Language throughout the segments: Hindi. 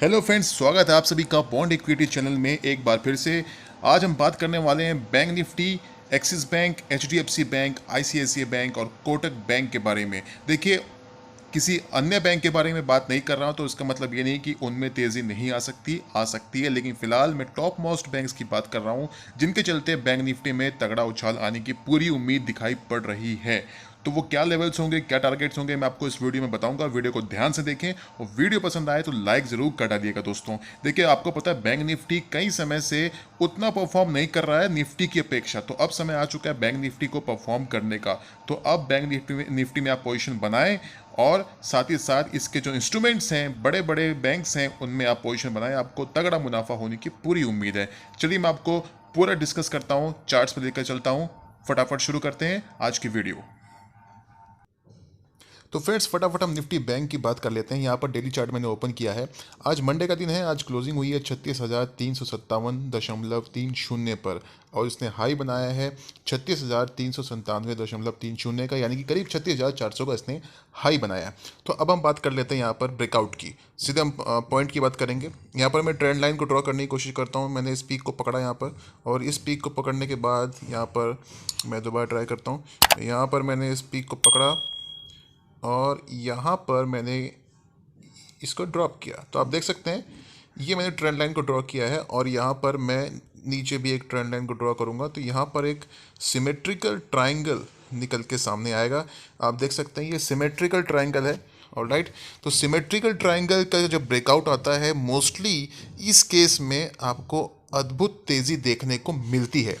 हेलो फ्रेंड्स, स्वागत है आप सभी का बॉन्ड इक्विटी चैनल में एक बार फिर से। आज हम बात करने वाले हैं bank Nifty, axis bank, HDFC bank, ICICI bank और कोटक बैंक के बारे में। देखिए, किसी अन्य बैंक के बारे में बात नहीं कर रहा हूं तो इसका मतलब ये नहीं कि उनमें तेज़ी नहीं आ सकती है, लेकिन फिलहाल मैं टॉप मोस्ट बैंक्स की बात कर रहा हूं जिनके चलते बैंक निफ्टी में तगड़ा उछाल आने की पूरी उम्मीद दिखाई पड़ रही है। तो वो क्या लेवल्स होंगे, क्या टारगेट्स होंगे, मैं आपको इस वीडियो में बताऊंगा। वीडियो को ध्यान से देखें और वीडियो पसंद आए तो लाइक जरूर कर डालिएगा दोस्तों। देखिए, आपको पता है बैंक निफ्टी कई समय से उतना परफॉर्म नहीं कर रहा है निफ्टी की अपेक्षा, तो अब समय आ चुका है बैंक निफ्टी को परफॉर्म करने का। तो अब बैंक निफ्टी में आप पोजिशन बनाएं और साथ ही साथ इसके जो इंस्ट्रूमेंट्स हैं, बड़े बड़े बैंक्स हैं, उनमें आप पोजीशन बनाएं। आपको तगड़ा मुनाफा होने की पूरी उम्मीद है। चलिए मैं आपको पूरा डिस्कस करता हूं, चार्ट्स पर लेकर चलता हूं। फटाफट शुरू करते हैं आज की वीडियो। तो फ्रेंड्स, फटाफट हम निफ्टी बैंक की बात कर लेते हैं। यहाँ पर डेली चार्ट मैंने ओपन किया है। आज मंडे का दिन है। आज क्लोजिंग हुई है 36,357.30 पर और इसने हाई बनाया है 36,397.30 का, यानी कि करीब 36,400 का इसने हाई बनाया है। तो अब हम बात कर लेते हैं यहाँ पर ब्रेकआउट की। सीधे हम पॉइंट की बात करेंगे। यहाँ पर मैं ट्रेंड लाइन को ड्रॉ करने की कोशिश करता हूँ। मैंने इस पीक को पकड़ा यहाँ पर, और इस पीक को पकड़ने के बाद यहाँ पर मैं दोबारा ट्राई करता हूँ। यहाँ पर मैंने इस पीक को पकड़ा और यहाँ पर मैंने इसको ड्रॉप किया। तो आप देख सकते हैं ये मैंने ट्रेंड लाइन को ड्रॉ किया है, और यहाँ पर मैं नीचे भी एक ट्रेंड लाइन को ड्रॉ करूँगा तो यहाँ पर एक सिमेट्रिकल ट्रायंगल निकल के सामने आएगा। आप देख सकते हैं ये सिमेट्रिकल ट्रायंगल है। ऑलराइट, तो सिमेट्रिकल ट्रायंगल का जब ब्रेकआउट आता है, मोस्टली इस केस में आपको अद्भुत तेज़ी देखने को मिलती है।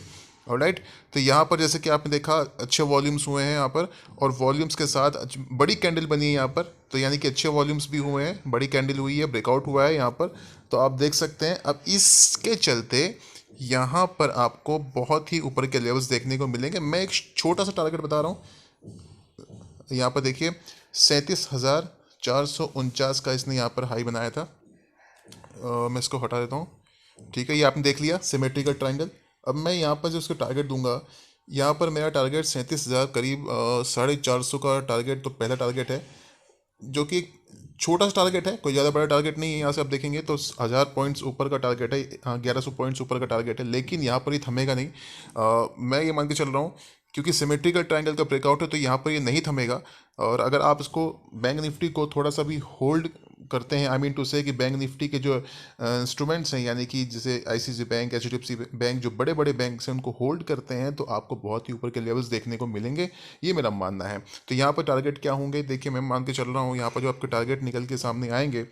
ऑलराइट, तो यहाँ पर जैसे कि आपने देखा अच्छे वॉल्यूम्स हुए हैं यहाँ पर, और वॉल्यूम्स के साथ बड़ी कैंडल बनी है यहाँ पर, तो यानी कि अच्छे वॉल्यूम्स भी हुए हैं, बड़ी कैंडल हुई है, ब्रेकआउट हुआ है यहाँ पर। तो आप देख सकते हैं अब इसके चलते यहाँ पर आपको बहुत ही ऊपर के लेवल्स देखने को मिलेंगे। मैं एक छोटा सा टारगेट बता रहा हूँ। यहाँ पर देखिए 37,449 का इसने यहाँ पर हाई बनाया था। मैं इसको हटा देता हूँ। ठीक है, ये आपने देख लिया सिमेट्रिकल ट्रायंगल। अब मैं यहाँ पर जो उसको टारगेट दूंगा, यहाँ पर मेरा टारगेट 37,000 करीब 450 का टारगेट तो पहला टारगेट है, जो कि छोटा सा टारगेट है, कोई ज़्यादा बड़ा टारगेट नहीं है। यहाँ से आप देखेंगे तो 1000 पॉइंट्स ऊपर का टारगेट है, हाँ 1100 पॉइंट्स ऊपर का टारगेट है, लेकिन यहाँ पर ये थमेगा नहीं। मैं ये मान के चल रहा हूँ क्योंकि सिमेट्रिकल ट्रायंगल का ब्रेकआउट है, तो यहाँ पर ये नहीं थमेगा। और अगर आप इसको बैंक निफ्टी को थोड़ा सा भी होल्ड करते हैं, आई मीन टू से कि बैंक निफ्टी के जो इंस्ट्रूमेंट्स हैं, यानी कि जैसे आईसीआईसीआई बैंक, एचडीएफसी बैंक, जो बड़े बड़े बैंक हैं उनको होल्ड करते हैं, तो आपको बहुत ही ऊपर के लेवल्स देखने को मिलेंगे, ये मेरा मानना है। तो यहाँ पर टारगेट क्या होंगे, देखिए मैं मान के चल रहा हूँ, यहाँ पर जो आपके टारगेट निकल के सामने आएंगे,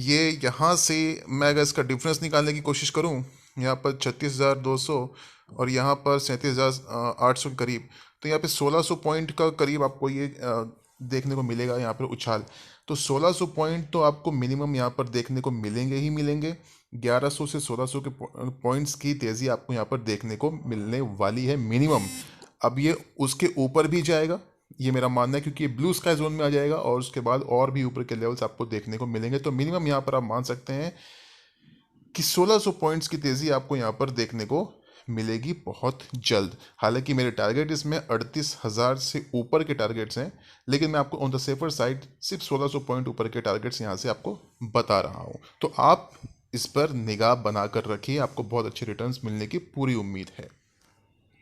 ये यहाँ से मैं अगर इसका डिफरेंस निकालने की कोशिश करूँ, यहाँ पर 36,200 और यहाँ पर 37,800 के करीब, तो यहाँ पे 1600 पॉइंट का करीब आपको ये देखने को मिलेगा यहाँ पर उछाल। तो 1600 पॉइंट तो आपको मिनिमम यहाँ पर देखने को मिलेंगे ही मिलेंगे। 1100 से 1600 के पॉइंट्स की तेज़ी आपको यहाँ पर देखने को मिलने वाली है मिनिमम। अब ये उसके ऊपर भी जाएगा, ये मेरा मानना है, क्योंकि ये ब्लू स्काई जोन में आ जाएगा और उसके बाद और भी ऊपर के लेवल्स आपको देखने को मिलेंगे। तो मिनिमम यहाँ पर आप मान सकते हैं कि 1600 पॉइंट्स की तेज़ी आपको यहाँ पर देखने को मिलेगी बहुत जल्द। हालांकि मेरे टारगेट इसमें 38,000 से ऊपर के टारगेट्स हैं, लेकिन मैं आपको ऑन द सेफर साइड सिर्फ 1600 पॉइंट ऊपर के टारगेट्स यहाँ से आपको बता रहा हूँ। तो आप इस पर निगाह बनाकर रखिए, आपको बहुत अच्छे रिटर्न्स मिलने की पूरी उम्मीद है।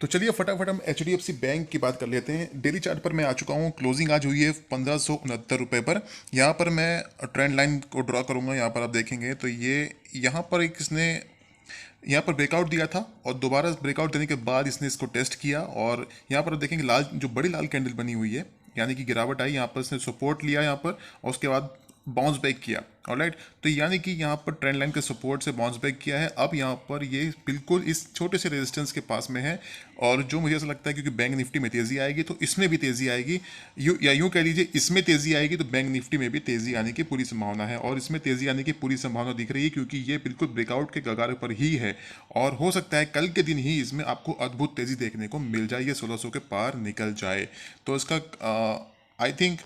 तो चलिए फटाफट हम एचडीएफसी बैंक की बात कर लेते हैं। डेली चार्ट पर मैं आ चुका हूँ। क्लोजिंग आज हुई है 1569 रुपये पर। यहाँ पर मैं ट्रेंड लाइन को ड्रॉ करूँगा। यहाँ पर आप देखेंगे तो ये यहाँ पर एक इसने यहाँ पर ब्रेकआउट दिया था, और दोबारा ब्रेकआउट देने के बाद इसने इसको टेस्ट किया, और यहाँ पर आप देखेंगे लाल, जो बड़ी लाल कैंडल बनी हुई है, यानी कि गिरावट आई। यहाँ पर इसने सपोर्ट लिया यहाँ पर, और उसके बाद बाउंस बैक किया। ऑलराइट, तो यानी कि यहाँ पर ट्रेंड लाइन के सपोर्ट से बाउंस बैक किया है। अब यहाँ पर ये बिल्कुल इस छोटे से रेजिस्टेंस के पास में है, और जो मुझे ऐसा लगता है क्योंकि बैंक निफ्टी में तेज़ी आएगी तो इसमें भी तेज़ी आएगी, यूँ कह लीजिए इसमें तेज़ी आएगी तो बैंक निफ्टी में भी तेज़ी आने की पूरी संभावना है, और इसमें तेज़ी आने की पूरी संभावना दिख रही है क्योंकि ये बिल्कुल ब्रेकआउट के कगार पर ही है, और हो सकता है कल के दिन ही इसमें आपको अद्भुत तेज़ी देखने को मिल जाए, ये 1600 के पार निकल जाए। तो इसका आई थिंक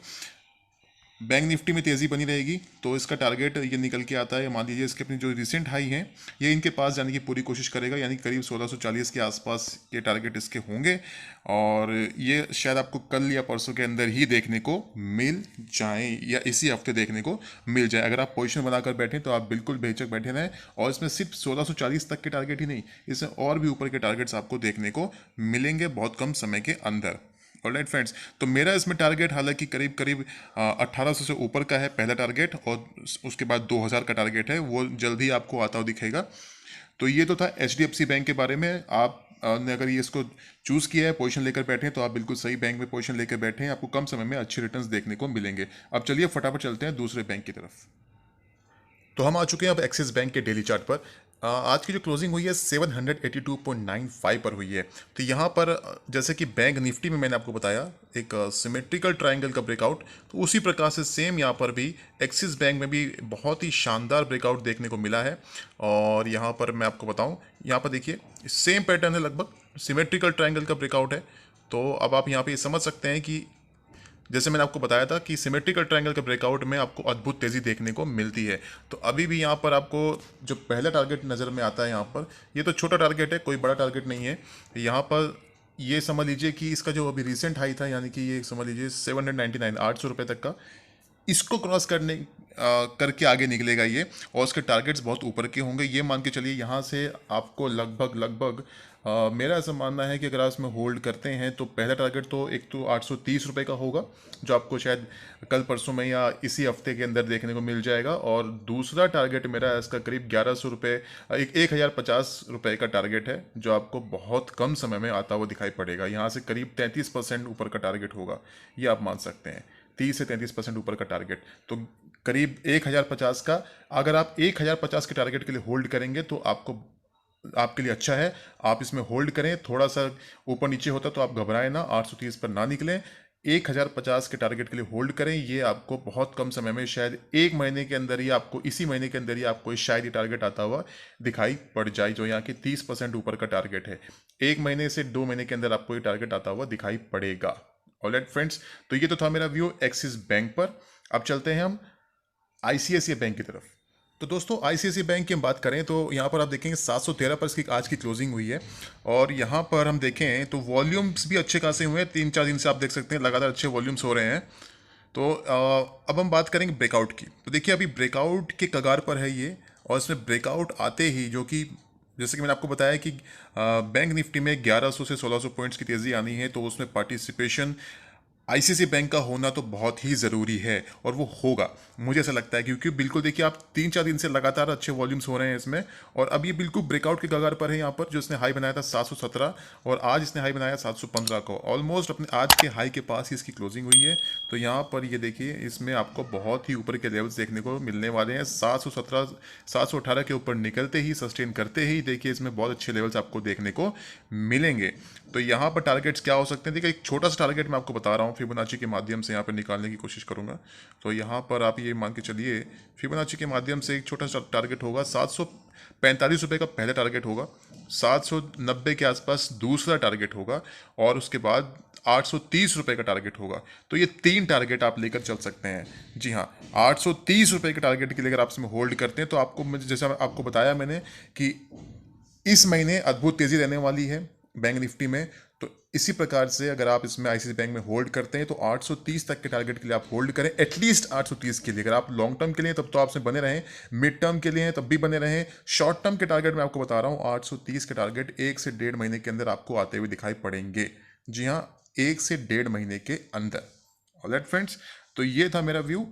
बैंक निफ्टी में तेज़ी बनी रहेगी तो इसका टारगेट ये निकल के आता है, मान लीजिए इसके अपनी जो रिसेंट हाई हैं ये इनके पास जाने की पूरी कोशिश करेगा, यानी करीब 1640 के आसपास ये टारगेट इसके होंगे और ये शायद आपको कल या परसों के अंदर ही देखने को मिल जाए या इसी हफ्ते देखने को मिल जाए। अगर आप पोजीशन बनाकर बैठें तो आप बिल्कुल बेझिझक बैठे रहें और इसमें सिर्फ 1640 तक के टारगेट ही नहीं, इसमें और भी ऊपर के टारगेट्स आपको देखने को मिलेंगे बहुत कम समय के अंदर। ऑलराइट फ्रेंड्स, तो मेरा इसमें टारगेट हालांकि करीब करीब 1800 से ऊपर का है पहला टारगेट, और उसके बाद 2000 का टारगेट है, वो जल्द ही आपको आता हुआ दिखेगा। तो ये तो था HDFC बैंक के बारे में। आप ने अगर ये इसको चूज़ किया है, पोजीशन लेकर बैठे हैं, तो आप बिल्कुल सही बैंक में पोजीशन लेकर बैठे हैं, आपको कम समय में अच्छे रिटर्न्स देखने को मिलेंगे। अब चलिए फटाफट चलते हैं दूसरे बैंक की तरफ। तो हम आ चुके हैं अब एक्सिस बैंक के डेली चार्ट पर। आज की जो क्लोजिंग हुई है 782.95 पर हुई है। तो यहाँ पर जैसे कि बैंक निफ्टी में मैंने आपको बताया एक सिमेट्रिकल ट्रायंगल का ब्रेकआउट, तो उसी प्रकार से सेम यहाँ पर भी एक्सिस बैंक में भी बहुत ही शानदार ब्रेकआउट देखने को मिला है। और यहाँ पर मैं आपको बताऊँ, यहाँ पर देखिए सेम पैटर्न है, लगभग सिमेट्रिकल ट्रायंगल का ब्रेकआउट है। तो अब आप यहाँ पे समझ सकते हैं कि जैसे मैंने आपको बताया था कि सिमेट्रिकल ट्रायंगल के ब्रेकआउट में आपको अद्भुत तेज़ी देखने को मिलती है। तो अभी भी यहाँ पर आपको जो पहला टारगेट नज़र में आता है, यहाँ पर ये तो छोटा टारगेट है, कोई बड़ा टारगेट नहीं है। यहाँ पर ये समझ लीजिए कि इसका जो अभी रिसेंट हाई था, यानी कि ये समझ लीजिए 799 800 रुपये तक का, इसको क्रॉस करके आगे निकलेगा ये, और उसके टारगेट्स बहुत ऊपर के होंगे। ये मान के चलिए यहाँ से आपको लगभग मेरा ऐसा मानना है कि अगर आप इसमें होल्ड करते हैं तो पहला टारगेट तो एक तो 830 रुपये का होगा, जो आपको शायद कल परसों में या इसी हफ्ते के अंदर देखने को मिल जाएगा। और दूसरा टारगेट मेरा इसका करीब 1100 रुपये, 1050 रुपये का टारगेट है, जो आपको बहुत कम समय में आता हुआ दिखाई पड़ेगा। यहाँ से करीब 33% ऊपर का टारगेट होगा, ये आप मान सकते हैं, 30 से 33% ऊपर का टारगेट। तो करीब 1050 का, अगर आप 1050 के टारगेट के लिए होल्ड करेंगे तो आपके लिए अच्छा है, आप इसमें होल्ड करें। थोड़ा सा ऊपर नीचे होता तो आप घबराएं ना, 830 पर ना निकलें, 1050 के टारगेट के लिए होल्ड करें। ये आपको बहुत कम समय में, शायद एक महीने के अंदर ही आपको, इसी महीने के अंदर ही आपको शायद ये टारगेट आता हुआ दिखाई पड़ जाए, जो यहाँ की 30% ऊपर का टारगेट है। एक महीने से 2 महीने के अंदर आपको ये टारगेट आता हुआ दिखाई पड़ेगा। ऑलराइट फ्रेंड्स, तो ये तो था मेरा व्यू एक्सिस बैंक पर। अब चलते हैं हम ICICI बैंक की तरफ। तो दोस्तों ICICI बैंक की हम बात करें तो यहाँ पर आप देखेंगे 713 पर इसकी आज की क्लोजिंग हुई है। और यहाँ पर हम देखें तो वॉल्यूम्स भी अच्छे खासे हुए हैं, 3-4 दिन से आप देख सकते हैं लगातार अच्छे वॉल्यूम्स हो रहे हैं। तो अब हम बात करेंगे ब्रेकआउट की। तो देखिए अभी ब्रेकआउट के कगार पर है ये, और इसमें ब्रेकआउट आते ही, जो कि जैसे कि मैंने आपको बताया कि बैंक निफ्टी में 1100 से 1600 पॉइंट्स की तेज़ी आनी है, तो उसमें पार्टिसिपेशन ICICI बैंक का होना तो बहुत ही ज़रूरी है, और वो होगा मुझे ऐसा लगता है, क्योंकि बिल्कुल देखिए आप 3-4 दिन से लगातार अच्छे वॉल्यूम्स हो रहे हैं इसमें, और अब ये बिल्कुल ब्रेकआउट के कगार पर है। यहाँ पर जो इसने हाई बनाया था 717, और आज इसने हाई बनाया 715 को, ऑलमोस्ट अपने आज के हाई के पास ही इसकी क्लोजिंग हुई है। तो यहाँ पर ये देखिए इसमें आपको बहुत ही ऊपर के लेवल्स देखने को मिलने वाले हैं। 717 718 के ऊपर निकलते ही, सस्टेन करते ही देखिए इसमें बहुत अच्छे लेवल्स आपको देखने को मिलेंगे। तो यहाँ पर टारगेट्स क्या हो सकते हैं, देखिए एक छोटा सा टारगेट मैं आपको बता रहा हूँ, फिबोनाची के माध्यम से यहाँ पर निकालने की कोशिश करूँगा। तो यहाँ पर आप ये मान के चलिए फिबोनाची के माध्यम से एक छोटा सा टारगेट होगा, 745 रुपये का पहला टारगेट होगा, 790 के आसपास दूसरा टारगेट होगा, और उसके बाद 830 रुपये का टारगेट होगा। तो ये 3 टारगेट आप लेकर चल सकते हैं। जी हाँ, 830 रुपये के टारगेट के लिए अगर आप इसमें होल्ड करते हैं तो आपको, जैसे आपको बताया मैंने कि इस महीने अद्भुत तेज़ी रहने वाली है बैंक निफ्टी में। तो इसी प्रकार से अगर आप इसमें ICICI बैंक में होल्ड करते हैं तो 830 तक के टारगेट के लिए आप होल्ड करें, एटलीस्ट 830 के लिए। अगर आप लॉन्ग टर्म के लिए तब तो आप इसमें बने रहें, मिड टर्म के लिए तब भी बने रहें, शॉर्ट टर्म के टारगेट मैं आपको बता रहा हूँ 830 के टारगेट 1 से 1.5 महीने के अंदर आपको आते हुए दिखाई पड़ेंगे। जी हाँ, 1 से 1.5 महीने के अंदर। ऑलराइट फ्रेंड्स, तो ये था मेरा व्यू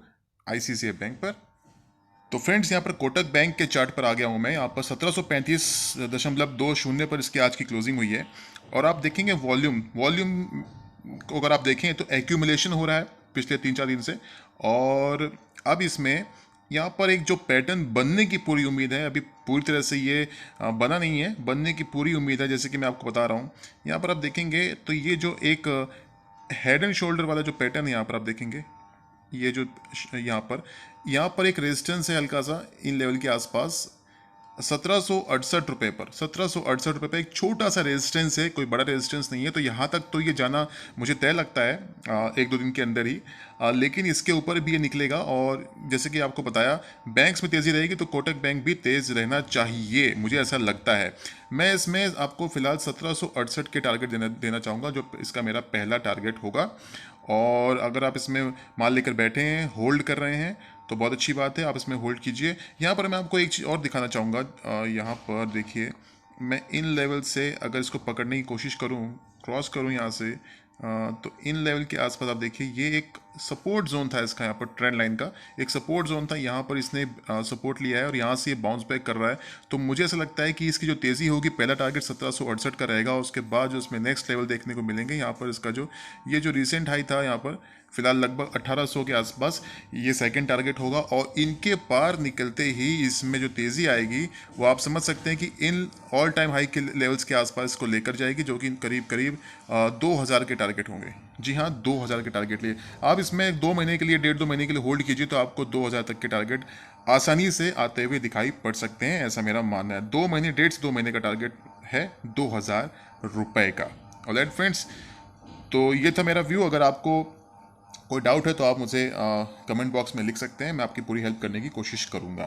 ICICI बैंक पर। तो फ्रेंड्स यहाँ पर कोटक बैंक के चार्ट पर आ गया हूँ मैं। यहाँ पर 1735.20 पर इसकी आज की क्लोजिंग हुई है, और आप देखेंगे वॉल्यूम को अगर आप देखें तो एक्यूमुलेशन हो रहा है पिछले 3-4 दिन से, और अब इसमें यहाँ पर एक जो पैटर्न बनने की पूरी उम्मीद है, अभी पूरी तरह से ये बना नहीं है, बनने की पूरी उम्मीद है। जैसे कि मैं आपको बता रहा हूँ, यहाँ पर आप देखेंगे तो ये जो एक हेड एंड शोल्डर वाला जो पैटर्न है, यहाँ पर आप देखेंगे ये जो यहाँ पर एक रेजिस्टेंस है हल्का सा इन लेवल के आसपास, ₹1768 पर, ₹1768 पे एक छोटा सा रेजिस्टेंस है, कोई बड़ा रेजिस्टेंस नहीं है। तो यहाँ तक तो ये जाना मुझे तय लगता है 1-2 दिन के अंदर ही। लेकिन इसके ऊपर भी ये निकलेगा। और जैसे कि आपको बताया, बैंक्स में तेज़ी रहेगी तो कोटक बैंक भी तेज़ रहना चाहिए, मुझे ऐसा लगता है। मैं इसमें आपको फिलहाल 1768 के टारगेट देना चाहूँगा, जो इसका मेरा पहला टारगेट होगा। और अगर आप इसमें माल लेकर बैठे हैं, होल्ड कर रहे हैं, तो बहुत अच्छी बात है, आप इसमें होल्ड कीजिए। यहाँ पर मैं आपको एक चीज़ और दिखाना चाहूँगा। यहाँ पर देखिए, मैं इन लेवल से अगर इसको पकड़ने की कोशिश करूँ, क्रॉस करूँ यहाँ से, तो इन लेवल के आसपास आप देखिए, ये एक सपोर्ट जोन था इसका, यहाँ पर ट्रेंड लाइन का एक सपोर्ट जोन था। यहाँ पर इसने सपोर्ट लिया है और यहाँ से ये बाउंस बैक कर रहा है। तो मुझे ऐसा लगता है कि इसकी जो तेज़ी होगी, पहला टारगेट 1768 का रहेगा। उसके बाद जो इसमें नेक्स्ट लेवल देखने को मिलेंगे, यहाँ पर इसका ये जो रिसेंट हाई था, यहाँ पर फिलहाल लगभग 1800 के आसपास, ये सेकंड टारगेट होगा। और इनके पार निकलते ही इसमें जो तेज़ी आएगी, वो आप समझ सकते हैं कि इन ऑल टाइम हाई के लेवल्स के आसपास इसको लेकर जाएगी, जो कि करीब करीब 2000 के टारगेट होंगे। जी हाँ, 2000 के टारगेट लिए आप इसमें 2 महीने के लिए, 1.5-2 महीने के लिए होल्ड कीजिए, तो आपको 2000 तक के टारगेट आसानी से आते हुए दिखाई पड़ सकते हैं, ऐसा मेरा मानना है। 2 महीने, 1.5 से 2 महीने का टारगेट है 2000 रुपये का। ऑलराइट फ्रेंड्स, तो ये था मेरा व्यू। अगर आपको कोई डाउट है तो आप मुझे कमेंट बॉक्स में लिख सकते हैं, मैं आपकी पूरी हेल्प करने की कोशिश करूंगा।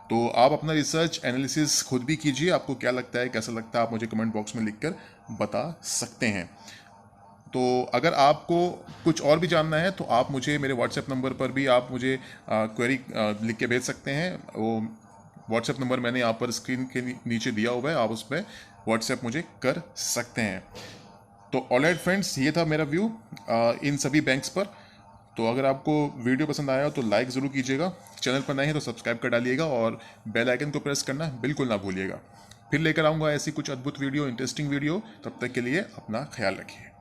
तो आप अपना रिसर्च एनालिसिस खुद भी कीजिए, आपको क्या लगता है, कैसा लगता है, आप मुझे कमेंट बॉक्स में लिखकर बता सकते हैं। तो अगर आपको कुछ और भी जानना है तो आप मुझे मेरे व्हाट्सएप नंबर पर भी आप मुझे क्वेरी लिख के भेज सकते हैं। वो व्हाट्सएप नंबर मैंने यहाँ पर स्क्रीन के नीचे दिया हुआ है, आप उस पर व्हाट्सएप मुझे कर सकते हैं। तो ऑलराइट फ्रेंड्स, ये था मेरा व्यू इन सभी बैंक्स पर। तो अगर आपको वीडियो पसंद आया हो तो लाइक ज़रूर कीजिएगा, चैनल पर नए हैं तो सब्सक्राइब कर डालिएगा और बेल आइकन को प्रेस करना बिल्कुल ना भूलिएगा। फिर लेकर आऊँगा ऐसी कुछ अद्भुत वीडियो, इंटरेस्टिंग वीडियो। तब तक के लिए अपना ख्याल रखिए।